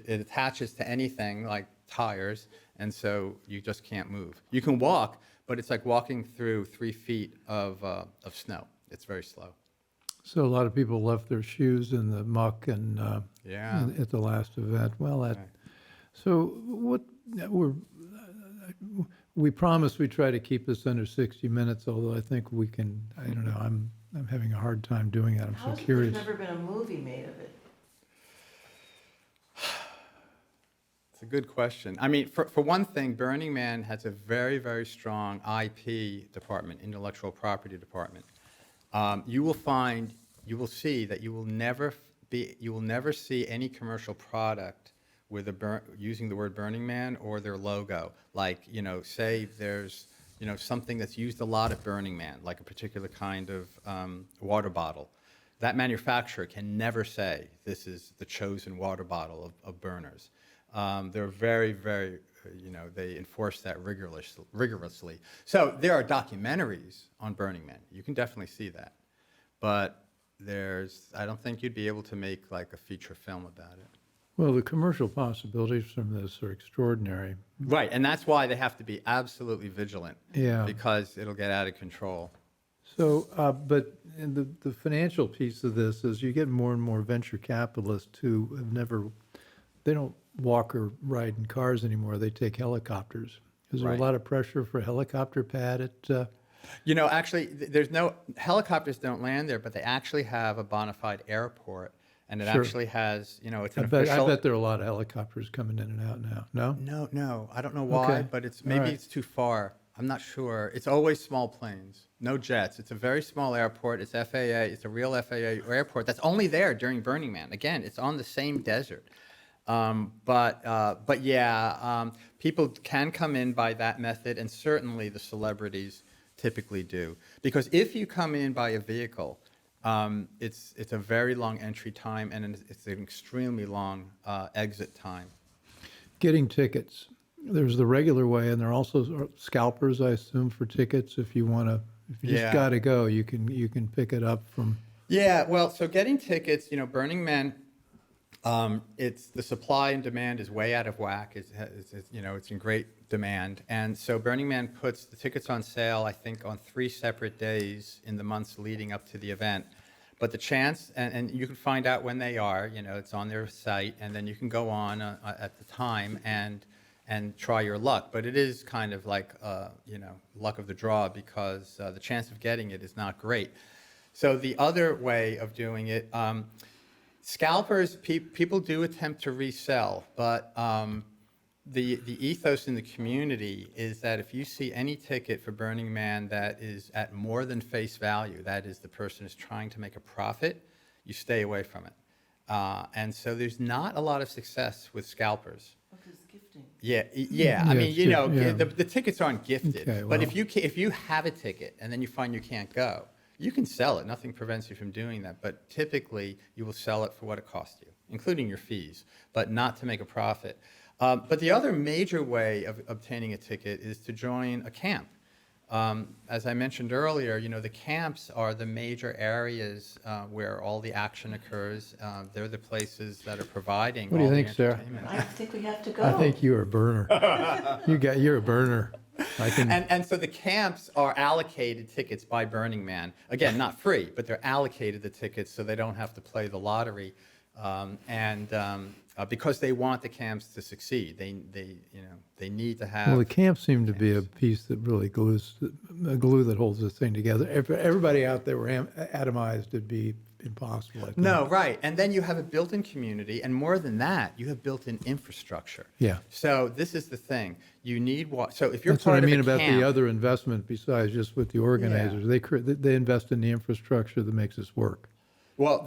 attaches to anything like tires, and so you just can't move. You can walk, but it's like walking through 3 feet of snow. It's very slow. So a lot of people left their shoes in the muck and at the last event. Well, so what we promised we try to keep this under 60 minutes. Although I think we can. I don't know. I'm having a hard time doing that. I'm so curious. There's never been a movie made of it. It's a good question. I mean, for one thing, Burning Man has a very, very strong IP department, intellectual property department. You will see that you will never see any commercial product with using the word Burning Man or their logo. Like, say there's, something that's used a lot at Burning Man, like a particular kind of water bottle. That manufacturer can never say this is the chosen water bottle of burners. They're very, very, they enforce that rigorously. So there are documentaries on Burning Man. You can definitely see that. But I don't think you'd be able to make like a feature film about it. Well, the commercial possibilities from this are extraordinary. Right, and that's why they have to be absolutely vigilant. Yeah. Because it'll get out of control. So, but the financial piece of this is you get more and more venture capitalists who they don't walk or ride in cars anymore. They take helicopters. Is there a lot of pressure for a helicopter pad at? Actually, helicopters don't land there, but they actually have a bona fide airport, and it actually has, it's an official. I bet there are a lot of helicopters coming in and out now. No? No. I don't know why, but it's too far. I'm not sure. It's always small planes, no jets. It's a very small airport. It's FAA. It's a real FAA airport that's only there during Burning Man. Again, it's on the same desert. People can come in by that method, and certainly the celebrities typically do. Because if you come in by a vehicle, it's a very long entry time, and it's an extremely long exit time. Getting tickets. There's the regular way, and there are also scalpers, I assume, for tickets. If you just got to go, you can pick it up from. Yeah, well, so getting tickets, Burning Man. It's the supply and demand is way out of whack. It's in great demand, and so Burning Man puts the tickets on sale, I think, on 3 separate days in the months leading up to the event. But the chance, and you can find out when they are. It's on their site, and then you can go on at the time and try your luck. But it is kind of like luck of the draw because the chance of getting it is not great. So the other way of doing it. Scalpers, people do attempt to resell, but the ethos in the community is that if you see any ticket for Burning Man that is at more than face value, that is, the person is trying to make a profit, you stay away from it. And so there's not a lot of success with scalpers. Because gifting. Yeah. I mean, the tickets aren't gifted. Okay, but well. if you have a ticket and then you find you can't go, you can sell it. Nothing prevents you from doing that. But typically, you will sell it for what it cost you, including your fees, but not to make a profit. But the other major way of obtaining a ticket is to join a camp. As I mentioned earlier, the camps are the major areas where all the action occurs. They're the places that are providing What do you all think, the Sarah? entertainment. I think we have to go. I think you're a burner. You're a burner. I can. And so the camps are allocated tickets by Burning Man. Again, not free, but they're allocated the tickets so they don't have to play the lottery. Because they want the camps to succeed, they need to have. Well, the camps seem to be a piece that really a glue that holds this thing together. If everybody out there were atomized, it'd be impossible. I think. No, right. And then you have a built-in community, and more than that, you have built-in infrastructure. Yeah. So this is the thing. You need what? So if you're That's what part I mean of a about camp, the other investment besides just with the organizers. They invest in the infrastructure that makes this work. well,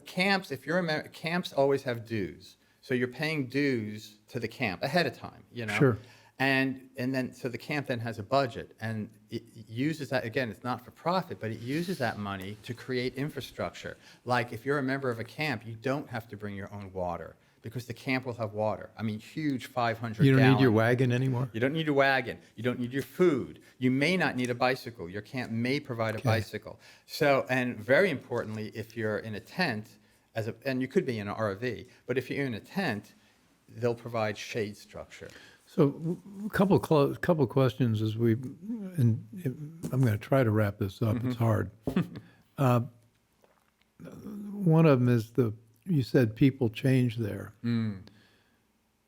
camps. If you're camps always have dues. So you're paying dues to the camp ahead of time. Sure. And then so the camp then has a budget, and it uses that. Again, it's not for profit, but it uses that money to create infrastructure. Like if you're a member of a camp, you don't have to bring your own water because the camp will have water. I mean, huge 500 You don't gallon. need your wagon anymore? You don't need your wagon. You don't need your food. You may not need a bicycle. Your camp may provide a bicycle. So, and very importantly, if you're in a tent, and you could be in an RV, but if you're in a tent, they'll provide shade structure. So a couple questions and I'm going to try to wrap this up. It's hard. One of them is you said people change there. And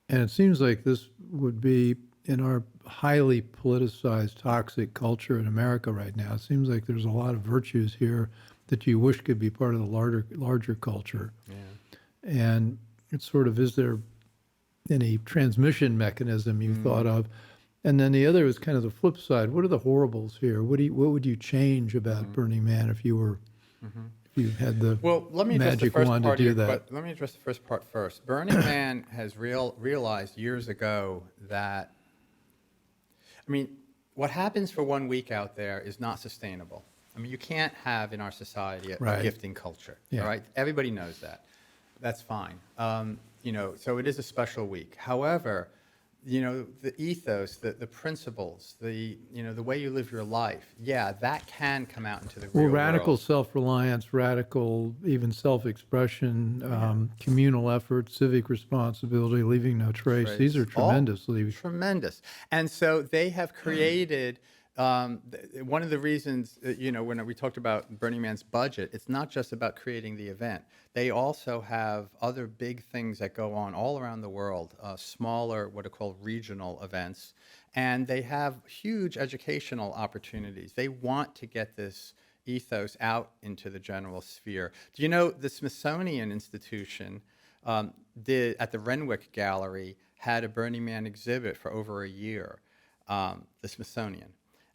it seems like this would be in our highly politicized, toxic culture in America right now. It seems like there's a lot of virtues here that you wish could be part of the larger culture. Yeah. And it's sort of, is there any transmission mechanism you thought of? And then the other is kind of the flip side. What are the horribles here? What would you change about Burning Man if you had the magic wand to do that? Let me address the first part first. Burning Man has realized years ago that, I mean, what happens for 1 week out there is not sustainable. I mean, you can't have in our society a gifting culture, all right? Everybody knows that. That's fine. So it is a special week. However, the ethos, the principles, the way you live your life, that can come out into the real world. Radical self-reliance, radical even self-expression, communal effort, civic responsibility, leaving no trace. These are tremendously tremendous. And so they have created. One of the reasons, when we talked about Burning Man's budget, it's not just about creating the event. They also have other big things that go on all around the world, smaller, what are called regional events, and they have huge educational opportunities. They want to get this ethos out into the general sphere. Do you know the Smithsonian Institution at the Renwick Gallery had a Burning Man exhibit for over a year, the Smithsonian.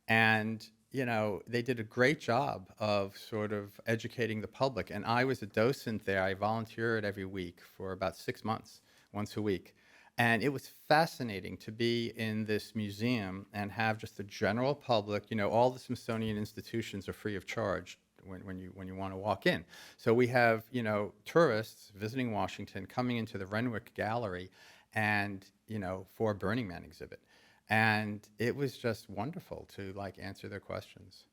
And, they did a great job of sort of educating the public. And I was a docent there. I volunteered every week for about 6 months, once a week. And it was fascinating to be in this museum and have just the general public, all the Smithsonian institutions are free of charge when you want to walk in. So we have, tourists visiting Washington coming into the Renwick Gallery and, for a Burning Man exhibit. And it was just wonderful to answer their questions.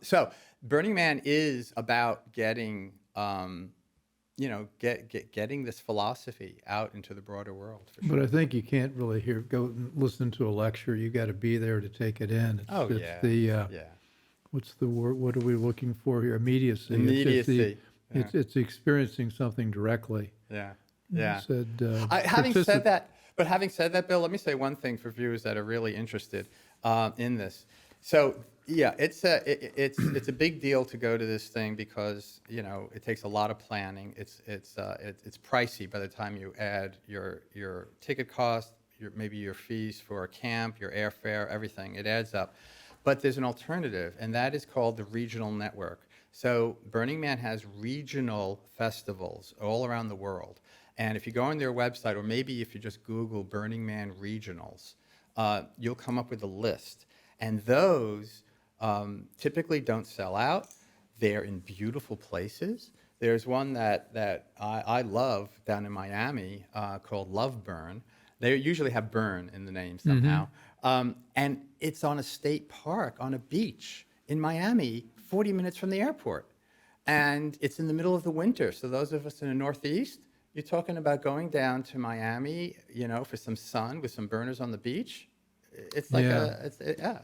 So Burning Man is about getting, getting this philosophy out into the broader world. For sure. But I think you can't really go and listen to a lecture. You got to be there to take it in. What's the word? What are we looking for here? Immediacy. Immediacy. It's experiencing something directly. Yeah. Having Having said that, Bill, let me say one thing for viewers that are really interested in this. So yeah, it's a big deal to go to this thing because it takes a lot of planning. It's pricey by the time you add your ticket cost, maybe your fees for a camp, your airfare, everything. It adds up. But there's an alternative, and that is called the regional network. So Burning Man has regional festivals all around the world. And if you go on their website, or maybe if you just Google Burning Man regionals, you'll come up with a list. And those typically don't sell out. They're in beautiful places. There's one that I love down in Miami called Love Burn. They usually have burn in the name somehow. And it's on a state park, on a beach in Miami, 40 minutes from the airport. And it's in the middle of the winter. So those of us in the Northeast, you're talking about going down to Miami, for some sun with some burners on the beach. It's like yeah.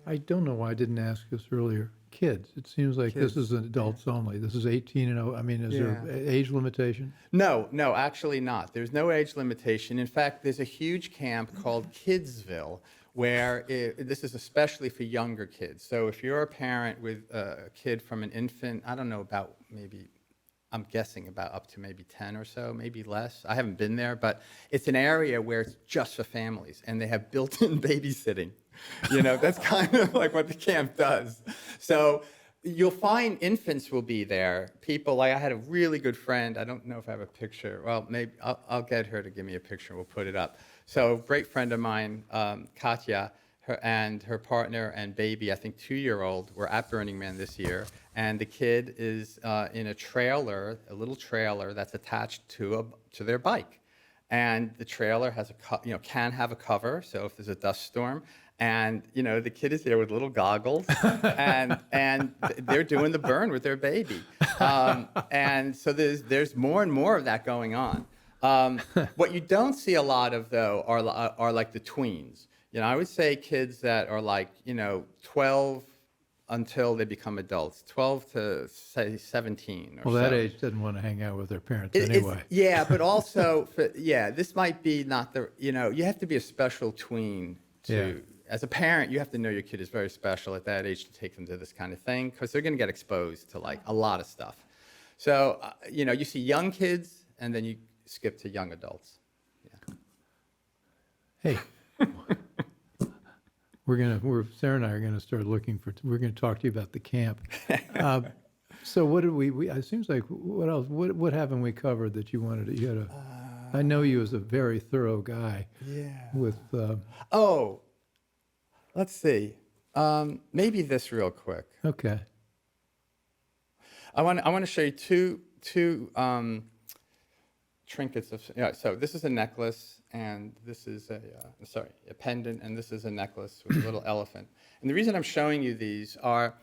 I don't know why I didn't ask this earlier. Kids, it seems like Kids, this is adults only. This is 18 and 0. I mean, is there age limitation? No, actually not. There's no age limitation. In fact, there's a huge camp called Kidsville where this is especially for younger kids. So if you're a parent with a kid from an infant, I don't know, about maybe, I'm guessing about up to maybe 10 or so, maybe less. I haven't been there, but it's an area where it's just for families, and they have built-in babysitting. That's kind of like what the camp does. So you'll find infants will be there. People, like I had a really good friend. I don't know if I have a picture. Well, maybe I'll get her to give me a picture. We'll put it up. So great friend of mine, Katya, and her partner and baby, I think 2-year-old, were at Burning Man this year. And the kid is in a trailer, a little trailer that's attached to their bike. And the trailer has can have a cover, so if there's a dust storm. And the kid is there with little goggles, and they're doing the burn with their baby. And so there's more and more of that going on. What you don't see a lot of though are like the tweens. I would say kids that are like 12 until they become adults, 12 to say 17 or so. Well, that age doesn't want to hang out with their parents anyway. Yeah, but also, this might be not the, you have to be a special tween to, as a parent, you have to know your kid is very special at that age to take them to this kind of thing, because they're going to get exposed to like a lot of stuff. So, you see young kids, and then you skip to young adults. Hey. Sarah and I are gonna start looking for. We're gonna talk to you about the camp. So what did we? It seems like what else? What haven't we covered that you wanted to? You had I know you as a very thorough guy. Yeah. With. Let's see. Maybe this real quick. Okay. I want to show you two trinkets of. So this is a necklace. And this is a pendant, and this is a necklace with a little elephant. And the reason I'm showing you these are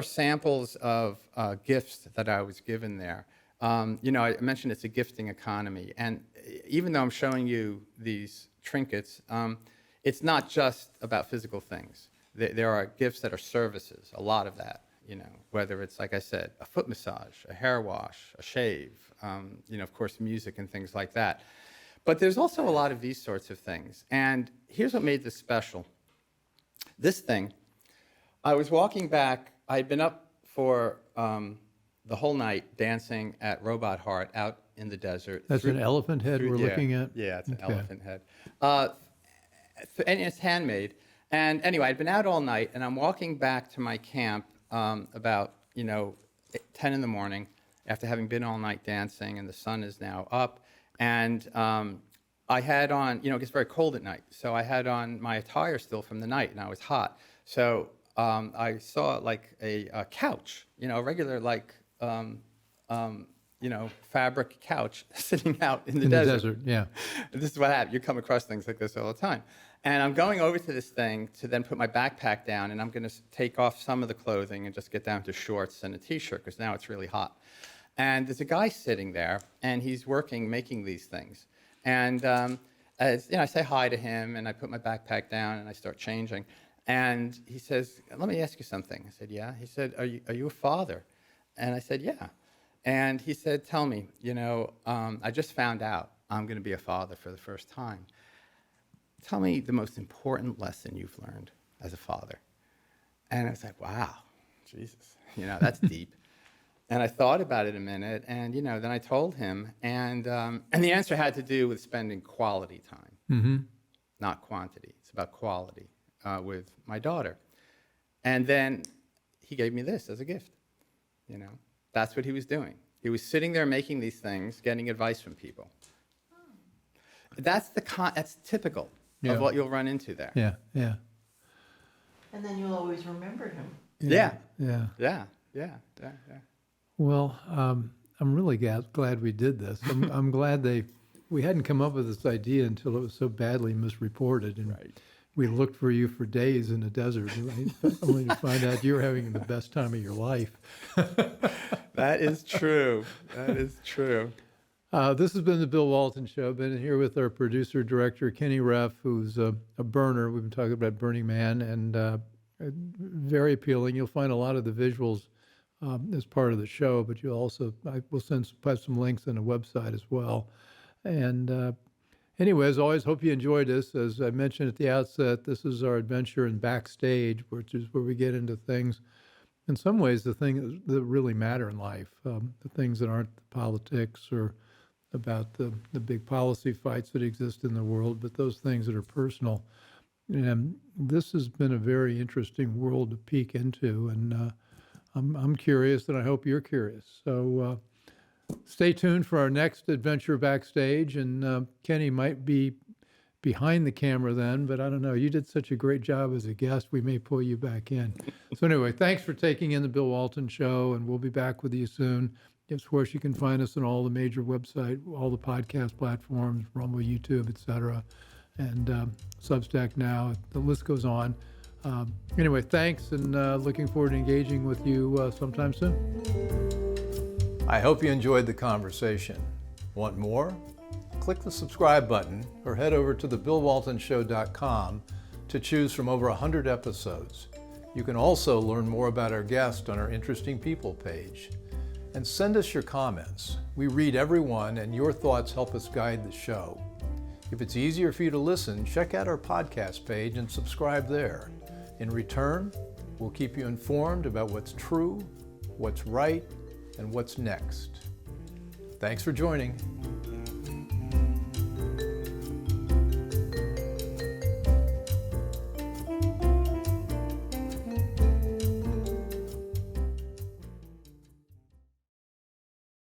samples of gifts that I was given there. I mentioned it's a gifting economy, and even though I'm showing you these trinkets, it's not just about physical things. There are gifts that are services, a lot of that, whether it's, like I said, a foot massage, a hair wash, a shave, of course, music and things like that. But there's also a lot of these sorts of things. And here's what made this special. This thing, I was walking back. I had been up for the whole night dancing at Robot Heart out in the desert. That's an elephant head we're looking at? Yeah, it's an elephant head. And it's handmade. And anyway, I'd been out all night, and I'm walking back to my camp about 10 in the morning after having been all night dancing, and the sun is now up. And I had on, it gets very cold at night, so I had on my attire still from the night, and I was hot. So I saw like a couch, a regular fabric couch sitting out in the desert. Yeah. This is what happens. You come across things like this all the time. And I'm going over to this thing to then put my backpack down, and I'm going to take off some of the clothing and just get down to shorts and a T-shirt, because now it's really hot. And there's a guy sitting there, and he's making these things. And I say hi to him, and I put my backpack down, and I start changing. And he says, "Let me ask you something." I said, "Yeah." He said, "Are you a father?" And I said, "Yeah." And he said, "Tell me, I just found out I'm going to be a father for the first time. Tell me the most important lesson you've learned as a father." And I was like, wow, Jesus, that's deep. And I thought about it a minute, and then I told him, and the answer had to do with spending quality time, not quantity. It's about quality with my daughter. And then he gave me this as a gift. That's what he was doing. He was sitting there making these things, getting advice from people. That's typical of what you'll run into there. Yeah, yeah. And then you'll always remember him. Yeah. Yeah. Yeah. Well, I'm really glad we did this. I'm glad we hadn't come up with this idea until it was so badly misreported. And we looked for you for days in the desert, only to find out you were having the best time of your life. That is true. That is true. This has been the Bill Walton Show. Been here with our producer, director, Kenny Reff, who's a burner. We've been talking about Burning Man, and very appealing. You'll find a lot of the visuals as part of the show, but I will put some links on the website as well. And anyway, as always, hope you enjoyed this. As I mentioned at the outset, this is our adventure in Backstage, which is where we get into things, in some ways, the things that really matter in life, the things that aren't the politics or about the big policy fights that exist in the world, but those things that are personal. And this has been a very interesting world to peek into, and I'm curious, and I hope you're curious. So stay tuned for our next adventure Backstage, and Kenny might be behind the camera then, but I don't know. You did such a great job as a guest, we may pull you back in. So anyway, thanks for taking in the Bill Walton Show, and we'll be back with you soon. Of course, you can find us on all the major websites, all the podcast platforms, Rumble, YouTube, etc., and Substack now. The list goes on. Anyway, thanks, and looking forward to engaging with you sometime soon. I hope you enjoyed the conversation. Want more? Click the subscribe button or head over to thebillwaltonshow.com to choose from over 100 episodes. You can also learn more about our guest on our Interesting People page. And send us your comments. We read every one, and your thoughts help us guide the show. If it's easier for you to listen, check out our podcast page and subscribe there. In return, we'll keep you informed about what's true, what's right, and what's next. Thanks for joining.